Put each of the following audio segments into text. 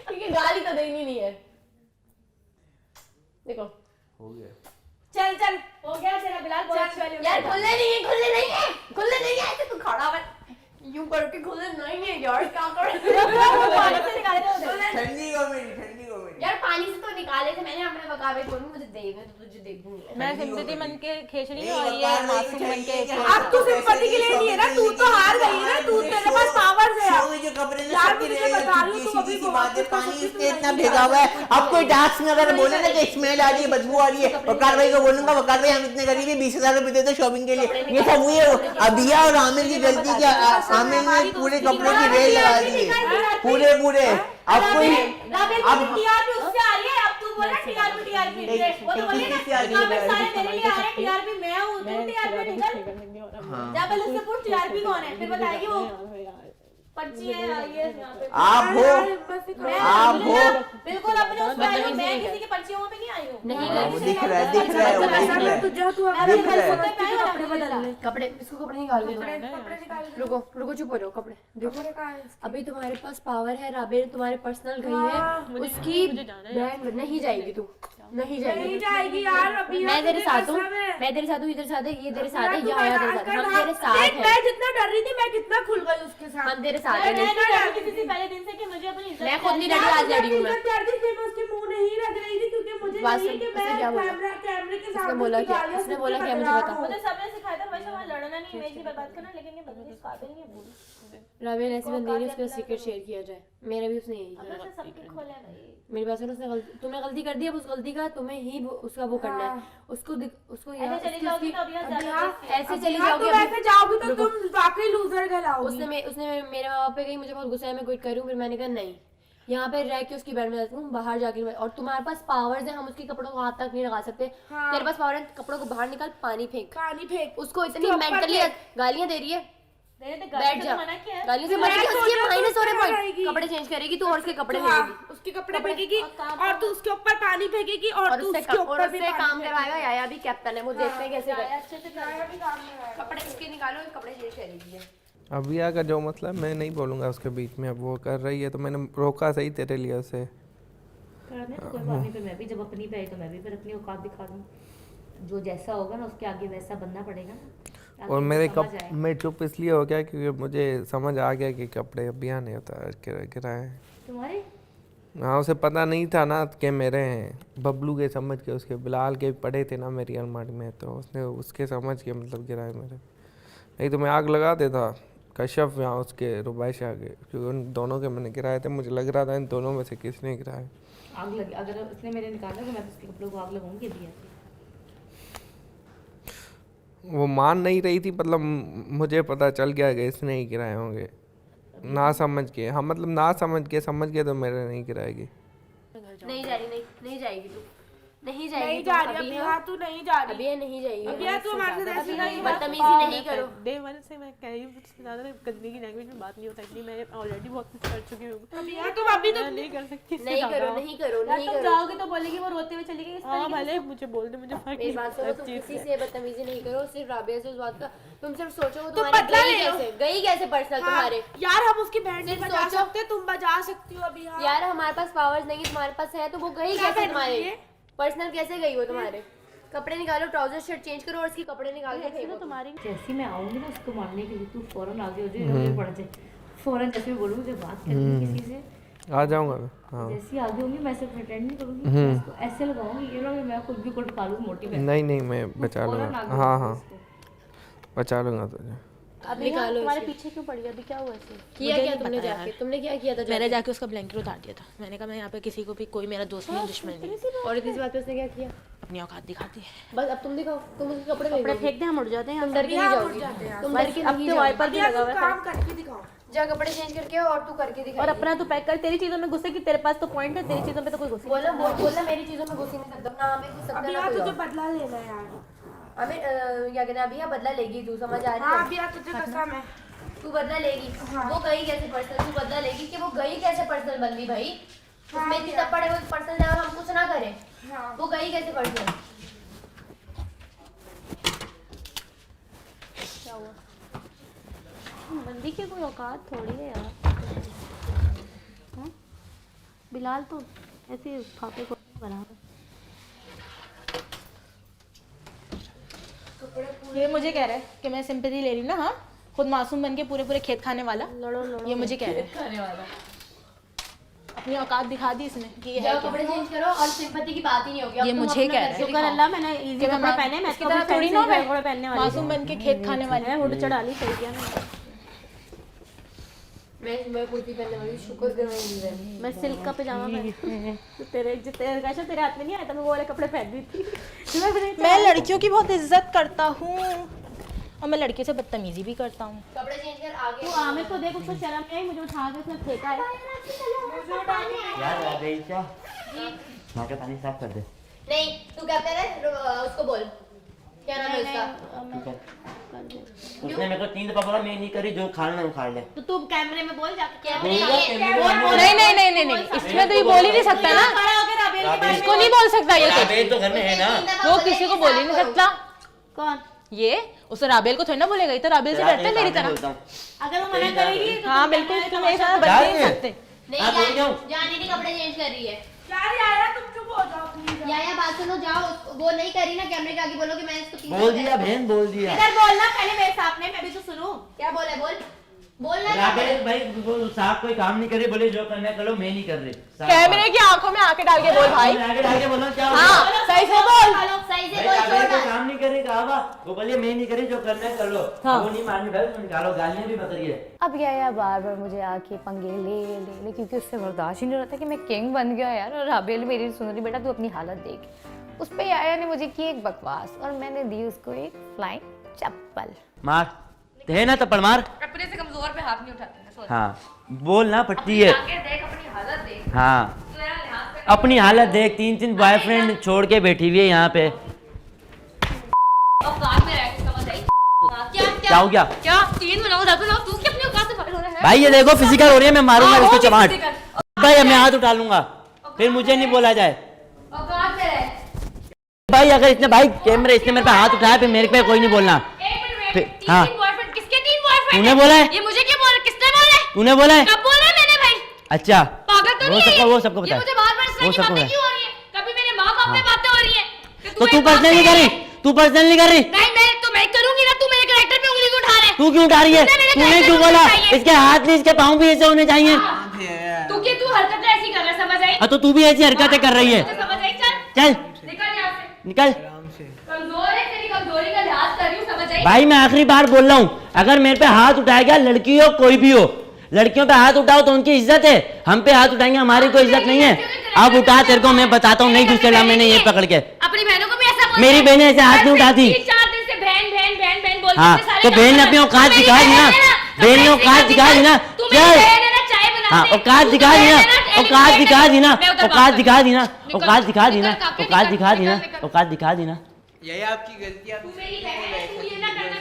क्योंकि गाली तो देनी नहीं है। देखो हो गया। चल हो गया तेरा बिलाल, बहुत अच्छी वाली यार खुले नहीं है ऐसे तू खड़ा हुआ यूं करके खुले नहीं है यार, क्या कर पानी से निकाले थे ठंडी कॉमेडी यार, पानी से तो निकाले थे मैंने। अपने बकावे को मुझे दे, मैं तो तुझे देखूंगी। मैं सिंपैथी मन के खेचड़ी हूं और ये मासूम मन के। अब तू सिंपैथी के लिए नहीं है ना, तू तो हार गई है ना, तू तेरे पास पावर है यार। जो कपड़े ने यार सबकी मुझे बता रही हूं, तू अभी सी बात है, बहुत पानी कुछ इसके इतना भेजा हुआ है। अब कोई टास्क में अगर बोले ना कि स्मेल आ रही है, बदबू आ रही है, वकार भाई को बोलूंगा, वकार भाई हम इतने गरीब है, 20,000 रुपए देते शॉपिंग के लिए। ये सब हुई है अबिया और आमिर की गलती। क्या आमिर ने पूरे कपड़ों की रेल लगा दी है पूरे। अब कोई अब टीआरपी उससे आ रही है। अब तू बोल ना टीआरपी वो तो बोले ना कमेंट सारे मेरे लिए आ रहे हैं, टीआरपी मैं हूं, तू टीआरपी निकल जा। पहले उससे पूछ टीआरपी कौन है, फिर बताएगी वो पर्ची है। ये यहां पे आप हो बिल्कुल अपने उस पे आई हूं, मैं किसी की पर्चियों पे नहीं आई हूं। नहीं दिख रहा है तुझे तू कपड़े बदल ले, कपड़े इसको कपड़े निकाल दे। रुको चुप हो जाओ। कपड़े देखो, अभी तुम्हारे पास पावर है, राबे ने तुम्हारे पर्सनल गई है, उसकी बैंड नहीं जाएगी। तू नहीं जाएगी यार। अभी मैं तेरे साथ हूँ, इधर साथ है, ये तेरे साथ है, यहाँ तेरे साथ है, हम तेरे साथ हैं। मैं जितना डर रही थी, मैं कितना खुल गई उसके साथ। हम तेरे साथ हैं। मैं नहीं डरती थी पहले दिन से कि मुझे अपनी इज्जत, मैं खुद नहीं डरी, आज लड़ी हूँ मैं। डरती थी, मैं उसके मुंह नहीं लग रही थी क्योंकि मुझे नहीं कि मैं कैमरे के सामने बोला क्या उसने बोला क्या मुझे बता। मुझे सबने सिखाया था वैसे वहां लड़ना नहीं, इमेज नहीं बर्बाद करना, लेकिन ये बंदी इस काबिल नहीं है। बोल राबे ऐसी बंदी नहीं उसका सीक्रेट शेयर किया जाए। मेरा भी उसने यही किया। अगर सबके खोले भाई मेरी बात सुनो, उसने तुमने गलती कर दी, अब उस गलती का तुम्हें ही उसका वो करना है। उसको यार चली जाओगी तो अभी ऐसे चली जाओगी, ऐसे जाओगी तो तुम वाकई लूजर कहलाओगी। उसने मेरे माँ बाप पे गई, मुझे बहुत गुस्सा है, मैं क्विट करूँ। फिर मैंने कहा नहीं, यहाँ पे रह के उसकी बैंड में जाती हूँ, बाहर जाके। और तुम्हारे पास पावर्स है, हम उसके कपड़ों को हाथ तक नहीं लगा सकते। तेरे पास पावर है, कपड़ों को बाहर निकाल, पानी फेंक। उसको इतनी मेंटली गालियां दे रही है, बैठ जा। गालियों से मना किया, उसके माइनस हो रहे पॉइंट। कपड़े चेंज करेगी तू और उसके कपड़े फेंकेगी, उसके कपड़े फेंकेगी और तू उसके ऊपर पानी फेंकेगी और तू उसके ऊपर भी काम करवाएगा। याया भी कैप्टन है, वो देखते हैं कैसे अच्छे से कपड़े इसके निकालो, कपड़े चेंज करेगी। अबिया का जो मतलब मैं नहीं बोलूँगा उसके बीच में। अब वो कर रही है तो मैंने रोका सही तेरे लिए उसे। करने तो कोई बात नहीं, फिर मैं भी जब अपनी पे आई तो मैं भी फिर अपनी औकात दिखा दूँ। जो जैसा होगा ना उसके आगे वैसा बनना पड़ेगा ना। और मेरे मैं चुप इसलिए हो गया क्योंकि मुझे समझ आ गया कि कपड़े अबिया ने गिराए तुम्हारे। हाँ, उसे पता नहीं था ना कि मेरे हैं। बबलू के समझ के, उसके बिलाल के पड़े थे ना मेरी अलमारी में, तो उसने उसके समझ के मतलब गिराए मेरे। नहीं तो मैं आग लगा देता कश्यप यहाँ उसके रुबाइश आगे, क्योंकि उन दोनों के मैंने गिराए थे। मुझे लग रहा था इन दोनों में से किसने गिराए। आग लगी, अगर उसने मेरे निकाला तो मैं उसके कपड़ों को आग लगाऊंगी दिया। वो मान नहीं रही थी, मतलब मुझे पता चल गया कि इसने ही गिराए होंगे ना समझ के। हाँ मतलब ना समझ के तो मेरे नहीं गिराएगी। नहीं जाएगी तू, नहीं जा रही अभी। हाँ तू नहीं जा रही अभी, नहीं जाएगी अभी। तू हमारे साथ ऐसी नहीं, बदतमीजी नहीं करो। डे वन से मैं कह रही हूँ, मुझसे ज़्यादा गंदी की लैंग्वेज में बात नहीं हो सकती। मैं ऑलरेडी बहुत कुछ कर चुकी हूँ। तुम अभी तो नहीं कर सकती। नहीं करो। तुम जाओगे तो बोलेगी वो रोते हुए चली गई। हाँ भले मुझे बोल दे, मुझे फर्क मेरी नहीं बात सुनो, तुम किसी से बदतमीजी नहीं करो, सिर्फ राबिया से उस बात का। तुम सिर्फ सोचो वो बदला तुम्हारी गई कैसे पर्सनल तुम्हारे। यार हम उसकी बैंड नहीं बजा सकते, तुम बजा सकती हो अभी। यार हमारे पास पावर्स नहीं है, तुम्हारे पास है, तो वो गई कैसे तुम्हारे पर्सनल, कैसे गई वो तुम्हारे। कपड़े निकालो, ट्राउजर शर्ट चेंज करो और इसके कपड़े निकाल के फेंको। तुम्हारी जैसी मैं आऊंगी ना उसको मारने के लिए, तू फौरन आगे हो जाए, पड़ जाए फौरन। जैसे मैं बोलूँ मुझे बात करनी किसी से, आ जाऊंगा। हाँ जैसी आगे होंगी मैं सिर्फ प्रिटेंड नहीं करूंगी, मैं इसको ऐसे लगाऊंगी ये लोग, मैं खुद भी कुछ खा लूँ मोटी। नहीं मैं बचा लूँगा। हाँ बचा लूँगा तुझे। अब निकालो। तुम्हारे पीछे क्यों पड़ी? अभी क्या हुआ ऐसे? किया क्या तुमने जाके? तुमने क्या किया था? मैंने जाके उसका ब्लैंकेट उतार दिया था। मैंने कहा मैं यहाँ पे किसी को भी, कोई मेरा दोस्त नहीं, दुश्मन नहीं। और इस बात पे उसने क्या किया? अपनी औकात दिखाती है। बस अब तुम दिखाओ, तुम उसके कपड़े फेंक दे, हम उड़ जाते हैं। तुम डर के नहीं जाओगी, तुम डर के नहीं जाओगी। वाइपर भी लगा हुआ है। काम करके दिखाओ, जा कपड़े चेंज करके और तू करके दिखा। और अपना तू पैक कर। तेरी चीजों में घुसे कि तेरे पास तो पॉइंट है, तेरी चीजों में तो कोई घुसे। बोला मेरी चीजों में घुस नहीं सकता ना, हमें घुस सकता ना। तुझे बदला लेना है यार। हमें क्या कहते हैं, अभी बदला लेगी तू, समझ आ रही है? हां अभी तुझे कसम है, तू बदला लेगी। वो गई कैसे पर्सनल, तू बदला लेगी कि वो गई कैसे पर्सनल बंदी भाई। उसमें इतनी तब पड़े वो पर्सनल लेवल हम कुछ ना करें। वो गई कैसे पर्सनल। क्या हुआ? बंदी की कोई औकात थोड़ी है यार। बिलाल तो ऐसे फापे को बना ये मुझे कह रहा है कि मैं सिंपैथी ले रही हूँ ना। हाँ, खुद मासूम बन के पूरे पूरे खेत खाने वाला। ये मुझे कह रहा है खाने वाला। अपनी औकात दिखा दी इसने कि ये है जाओ क्या। कपड़े चेंज करो और सिंपैथी की बात ही नहीं होगी। अब ये तुम मुझे अपना कह रहा है। घर से शुक्र दिखाओ। अल्लाह मैंने इजी कि मैं कपड़े पहने, मैं इसकी तरह थोड़ी ना मैं कपड़े पहनने वाली मासूम बन के खेत खाने वाली मैं हुड चढ़ा ली, सही किया मैंने। मैं कुर्ती पहनने वाली, शुक्र कर मैं नहीं पहनी। मैं सिल्क का पजामा पहना तो तेरे हाथ में नहीं आया था, मैं वो वाले कपड़े पहन रही थी। मैं लड़कियों की बहुत इज्जत करता हूँ और मैं लड़कियों से बदतमीजी भी करता हूँ। कपड़े चेंज कर आगे। तू आमिर को देख, उसको शर्म नहीं आई, मुझे उठा के उसने फेंका है। यार राधेशा माँ का पानी साफ कर दे। नहीं तू क्या कह रहा है, उसको बोल क्या नाम है उसका। उसने मेरे को 3 दफा बोला मैं नहीं करी, जो खाना है उखाड़ ले। तो तू कैमरे में बोल जाके क्या नहीं, इसमें तो ये बोल ही नहीं सकता ना। खड़ा होकर राबेल के बारे में इसको नहीं बोल सकता ये राबेल तो घर में है ना। वो किसी को बोल ही नहीं सकता। कौन? ये उसे राबेल को थोड़ी ना बोलेगा, ये तो राबेल से डरता है मेरी तरह। अगर वो मना करेगी तो हाँ बिल्कुल, तुम मेरे साथ बच नहीं सकते। नहीं जानी नहीं, कपड़े चेंज कर रही है। या बात सुनो, जाओ। वो नहीं करी ना कैमरे के आगे, बोलो कि मैं इसको बोल दिया बहन, बोल दिया। इधर बोलना पहले मेरे सामने, मैं भी तो सुनूं। क्या बोला, बोल बोलना। राबेल भाई वो साहब कोई काम नहीं करे, बोले जो करना है करो, मैं नहीं कर रही। कैमरे की आंखों में आके डाल के बोल भाई। आगे डाल के बोलो क्या हाँ सही से बोल। सही से भाई बोल, राबेल छोड़ कोई काम नहीं करे, कहा वो बोले मैं नहीं करी, जो करना है कर लो। वो नहीं माननी भाई, उसको निकालो, गालियां भी बता रही है। अब या बार बार मुझे आके पंगे ले क्योंकि उससे बर्दाश्त ही नहीं रहता कि मैं किंग बन गया यार। और राबेल मेरी सुन रही, बेटा तू अपनी हालत देख। उस पे आया ने मुझे की एक बकवास और मैंने दी उसको एक फ्लाइंग चप्पल। मार दे ना थप्पड़ मार। अपने से कमजोर पे हाथ नहीं उठाते हैं, सोच। हाँ बोल ना पट्टी है। आगे देख, अपनी हालत देख। हाँ तो यार लिहाज पे अपनी हालत देख, 3 बॉयफ्रेंड छोड़ के बैठी हुई है यहाँ पे। औकात में रह के समझ आई। हाँ, क्या हो गया? क्या 3 बनाओ 10 बनाओ, तू क्या अपनी औकात से बाहर हो रहा है? भाई ये देखो फिजिकल हो रही है, मैं मारूंगा इसको चमाट। physical। भाई अब मैं हाथ उठा लूंगा, फिर मुझे नहीं बोला जाए। औकात में रह। भाई अगर इसने भाई कैमरे इसने मेरे पे हाथ उठाया, फिर मेरे पे कोई नहीं बोलना। एक मिनट फिर- वेट, हाँ। 3 बॉयफ्रेंड किसके 3 बॉयफ्रेंड? तूने बोला है? ये मुझे क्यों बोल, किसने बोला है? तूने बोला है? कब बोला है मैंने भाई? अच्छा पागल तो वो नहीं है सबको ये? वो सबको पता ये है। मुझे बार-बार इस तरह वो की सबको बातें है। क्यों हो रही है? कभी मेरे माँ बाप में बातें हो रही है कि तो तू एक बात पर्सनल नहीं कही कर रही, है। तू पर्सनल नहीं कर रही। नहीं मैं करूंगी ना, तू मेरे कैरेक्टर पे उंगली क्यों उठा रहा है? तू क्यों उठा रही है? तुमने मेरे तूने character क्यों पे बोला? उंगली उठाई है? इसके हाथ नहीं, इसके पाँव भी ऐसे होने चाहिए। तू हरकतें ऐसी कर रहा है, समझ आई? हाँ तो तू भी ऐसी हरकतें कर रही है। मुझे समझ आई, चल चल निकल यहाँ से। निकल। कमजोर है, तेरी कमजोरी का लिहाज कर रही हूँ, समझ आई? भाई मैं आखिरी बार बोल रहा हूँ, अगर मेरे पे हाथ उठाएगा, लड़की हो कोई भी हो, लड़कियों पे हाथ उठाओ तो उनकी इज्जत है, हम पे हाथ उठाएंगे हमारी कोई इज्जत नहीं है। अब उठा, तेरे को मैं बताता हूँ, नहीं गुस्से मैंने ये पकड़ के। अपनी बहनों को भी ऐसा बोलते मेरी हैं? बहनें ऐसे हाथ नहीं उठाती। 3-4 दिन से बहन बहन बहन बहन बोल के हाँ अपने सारे तो काम बहन ने कर अपनी रहा है। औकात तू मेरी दिखा दी ना, बहन है बहन ने तो औकात दिखा दी ना। तू मेरी चल बहन है ना, चाय बनाते। हाँ औकात तू दिखा तो दी ना, बहन है ना, औकात दिखा दी ना, मैं उधर औकात बात दिखा दी ना, निकल, औकात दिखा दी ना, निकल, काके, औकात निकल, दिखा दी ना, निकल, निकल। औकात दिखा दी ना। यही आपकी गलती है। तू मेरी बहन है, तू ये ना करना।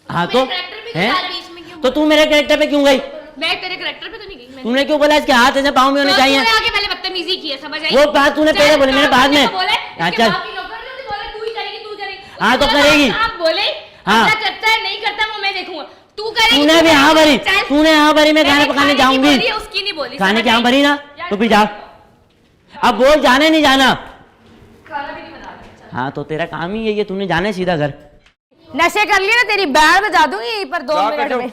हाँ मेरे तो character पे है क्यों जा रही है, इसमें क्यों तो तू मेरे कैरेक्टर पे क्यों गई? मैं तेरे कैरेक्टर पे तो नहीं गई, मैंने तूने क्यों बोला इसके हाथ ऐसे पाँव में होने तो चाहिए? तूने आगे पहले बदतमीजी की है, समझ आई? वो बात तूने पहले बोली, मैंने बाद में। हाँ, चल। तू ही करेगी, तू करेगी। हाँ, तो उसने बोला, करेगी। आप बोले हाँ। क्या करता है नहीं करता वो मैं देखूंगा। तू करेगी, तूने तू भी हाँ करेगी, भरी, चल। तूने हाँ भरी, मैं खाना मैंने पकाने खाने की जाऊंगी। बोली है, उसकी नहीं बोली, खाने समझ की हाँ आई? भरी ना, यार, तो फिर जा। अब बोल जाने नहीं जाना। खाना भी नहीं बना रही, चल। हाँ तो तेरा काम ही यही है, तूने जाने सीधा घर। नशे कर लिए ना, तेरी बैंड बजा दूंगी यहीं पर 2 मिनट में।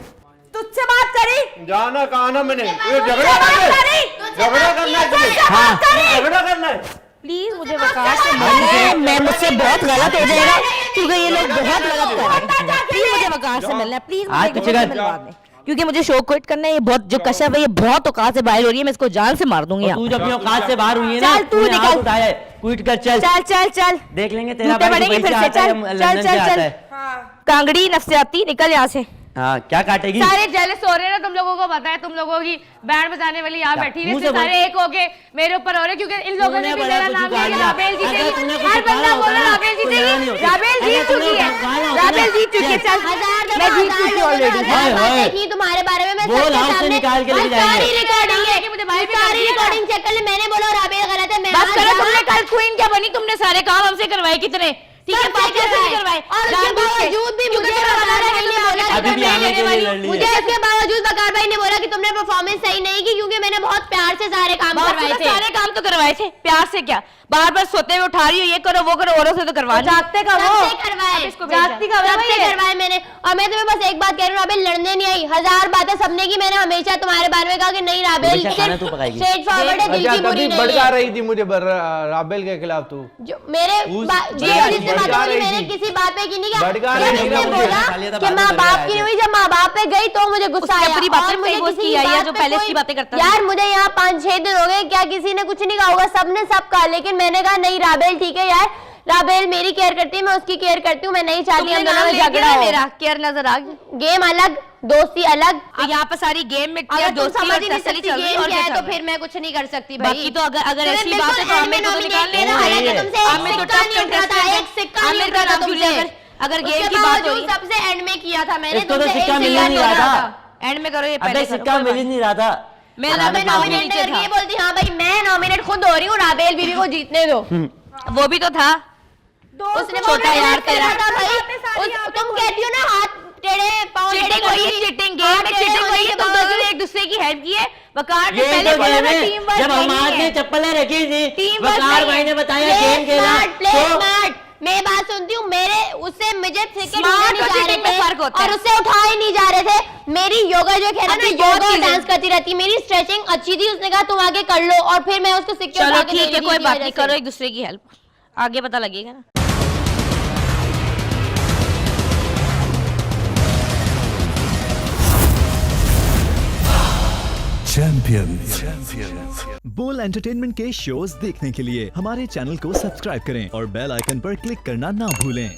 तुझसे बात करी, जाना कहा ना मैंने, ये झगड़ा करना है, झगड़ा करना है तुम्हें। हाँ झगड़ा करना है। प्लीज मुझे वकार से मिलना, मैं मुझसे बहुत गलत हो जाएगा क्योंकि ये लोग बहुत गलत कर रहे हैं। प्लीज मुझे वकार से मिलना है, प्लीज आज मुझे पीछे वकार कर। से मिलवा दें क्योंकि मुझे शो क्विट करना है। ये बहुत जो कश्यप है ये बहुत औकात से बाहर हो रही है, मैं इसको जान से मार दूंगी। तू जब अपनी औकात से बाहर हुई है ना, चल, तू तूने हाथ निकल। उठाया है, क्विट कर चल। चल चल चल, देख लेंगे तेरा जूते भाई पड़ेंगे दुबई फिर से से। आता है, चल लंदन चल से चल आता चल, है। कांगड़ी नफसियाती निकल यहाँ से। हाँ क्या काटेगी? सारे जेलस हो रहे हैं ना, तुम लोगों को पता है, तुम लोगों की बैंड बजाने वाली यहाँ क्या? बैठी मुंह है, से बोल। सारे एक होके मेरे ऊपर हो रहे हैं क्योंकि इन लोगों ने तूने भी बड़ा मेरा कुछ नाम उखाड़ लिया। लिया। राबेल अगर जीतेगी, तूने कुछ हर बंदा उखाड़ा बोल रहा होता राबेल ना, तो यहाँ नहीं जीतेगी। होती। राबेल जीत अगर तूने चुकी है, उखाड़ा होता राबेल ना, जीत चुकी है। चल मैं जीत चुकी हूँ ऑलरेडी। हाय हाय नहीं तुम्हारे बारे में मैं बोल, सबके हाथ से सामने निकाल के ले भाई जाएंगे। सारी रिकॉर्डिंग है, मुझे भाई भी सारी कर दिया ना। रिकॉर्डिंग चेक कर ले। मैंने बोला राबेल गलत है, मैं बस वहाँ करो, जा- तुमने कल क्वीन क्या बनी, तुमने सारे काम हमसे करवाए कितने ठीक है, सब कैसे करवाए और उसके बावजूद भी मुझे वकार भाई ने बोला कि अभी भी आने के लिए लड़ रही मुझे है। इसके बावजूद वकार भाई ने बोला कि तुमने परफॉर्मेंस सही नहीं की, क्योंकि मैंने बहुत प्यार से सारे काम करवाए थे। सारे काम तो करवाए थे, प्यार से क्या, बार बार सोते हुए उठा रही हो, ये करो वो करो, औरों से तो करवा जागते का वो सबसे करवाए, जागती का सबसे करवाए मैंने। और मैं तुम्हें बस एक बात कह रही हूँ, राबेल लड़ने नहीं आई, 1000 बातें सबने की, मैंने हमेशा तुम्हारे बारे में कहा कि नहीं राबेल हमेशा खाना तू पकाएगी। स्ट्रेट फॉरवर्ड है, दिल अच्छा, की बुरी तभी नहीं भड़का है। रही थी मुझे राबेल के खिलाफ तू। जो मेरे जिससे बात हो रही, मैंने किसी बात पे की नहीं किया। भड़का जब रही थी इसने ना बोला मुझे। कि माँ बाप की नहीं हुई, जब माँ बाप पे गई तो मुझे गुस्सा आया। अपनी बातें और मुझे फेमस किसी की आई है, बात जो पे पहले कोई- की बातें करता था। यार मुझे यहाँ 5-6 दिन हो गए, क्या किसी ने कुछ नहीं कहा होगा, सबने सब कहा, लेकिन मैंने कहा नहीं राबेल ठीक है यार, राबेल मेरी केयर करती है, मैं उसकी केयर करती हूँ, मैं नहीं चाहती हम दोनों में झगड़ा हो। मेरा केयर नजर आ गई। गेम अलग, दोस्ती अलग। तो यहाँ पर सारी गेम में अगर केयर तुम दोस्ती समझ और ही नहीं तसल्ली सकती चल रही है गेम और क्या क्या है चल तो रहा है। फिर मैं कुछ नहीं कर सकती भाई। बाकी तो अगर तुम्हें ऐसी बात है तो बिल्कुल आमिर को तो निकाल nominate लेना। हालांकि तुमसे एक आमिर तो सिक्का टफ नहीं उठ रहा था, contestant है। एक सिक्का नहीं आमिर उठ का रहा था नाम क्यों तुमसे। नहीं अगर गेम उसके की बात हो बावजूद रही है सबसे एंड में किया था मैंने, इसको तो तुमसे एक सिक्का मिल ही सिक्का नहीं नहीं रहा उठ था। एंड में करो ये अबे पहले सिक्का मिल ही नहीं रहा था। मैं मैं नॉमिनेट करके ये बोलती हाँ भाई मैं नॉमिनेट खुद हो रही हूँ, राबेल बीबी को जीतने दो। वो भी तो था। उसने छोटा बोला यार यार तेरा। था भाई। तुम कहती हो ना हाथ टेढ़े पाँव टेढ़े चीटिंग हुई है, करी। चीटिंग हाथ गेम में टेढ़े चीटिंग हुई होने है, के तुम बावजूद दोनों ने एक दूसरे की हेल्प की है। वकार ने ये पहले तो बोला गेम था है। टीम वर्क जब नहीं हमारे ने है। चप्पलें रखी थी, टीम वर्क वकार नहीं भाई है। ने बताया गेम खेला प्ले तो स्मार्ट। मैं बात सुनती हूँ, मेरे उससे मुझे क्रिकेट Smart नहीं और जा रहे cheating में फर्क थे होता है। और उससे उठाए नहीं जा रहे थे। मेरी योगा जो है ना अभी योगा बहुत और चीजें- डांस करती रहती, मेरी स्ट्रेचिंग अच्छी थी, उसने कहा तुम आगे कर लो और फिर मैं उसको सिक्के चलो उठा के दे ठीक है, दी कोई थी बात वजह नहीं, से। करो एक दूसरे की हेल्प, आगे पता लगेगा ना। चैंपियंस बोल एंटरटेनमेंट के शोज देखने के लिए हमारे चैनल को सब्सक्राइब करें और बेल आइकन पर क्लिक करना ना भूलें।